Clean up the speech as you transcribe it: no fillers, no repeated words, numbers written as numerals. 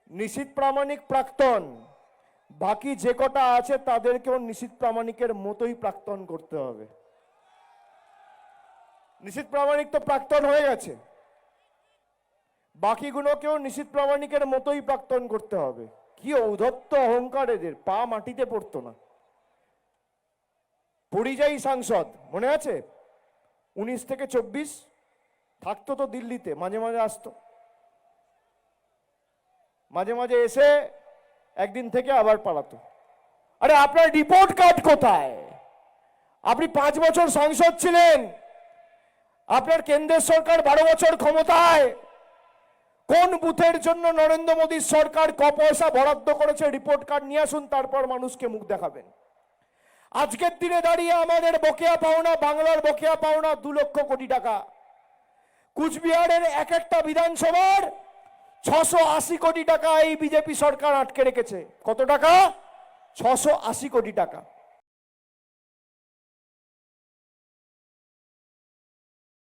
নিশীথ প্রামাণিক প্রাক্তন, বাকি যে কটা আছে তাদেরকেও নিশীথ প্রামাণিকের মতোই প্রাক্তন করতে হবে। নিশীথ প্রামাণিক তো প্রাক্তন হয়ে গেছে, বাকিগুলোকেও নিশীথ প্রামাণিকের মতোই প্রাক্তন করতে হবে। কি ঔদ্ধত্য অহংকার এদের, পা মাটিতে পড়তো না। পরিযায়ী সাংসদ মনে আছে, 19 থেকে 24 থাকতো তো দিল্লিতে, মাঝে মাঝে আসতো, মাঝে মাঝে এসে একদিন থেকে আবার পালাতো। আরে আপনার রিপোর্ট কার্ড কোথায়? আপনি 5 বছর সাংসদ ছিলেন, আপনার কেন্দ্রের সরকার 12 বছর ক্ষমতায়, কোন বুথের জন্য নরেন্দ্র মোদীর সরকার ক পয়সা বরাদ্দ করেছে রিপোর্ট কার্ড নিয়ে আসুন, তারপর মানুষকে মুখ দেখাবেন। আজকের দিনে দাঁড়িয়ে আমাদের বকেয়া পাওনা, বাংলার বকেয়া পাওনা 2 লক্ষ কোটি টাকা। কুচবিহারের এক একটা বিধানসভার 680 কোটি টাকা এই বিজেপি সরকার আটকে রেখেছে। কত টাকা? 680 কোটি টাকা।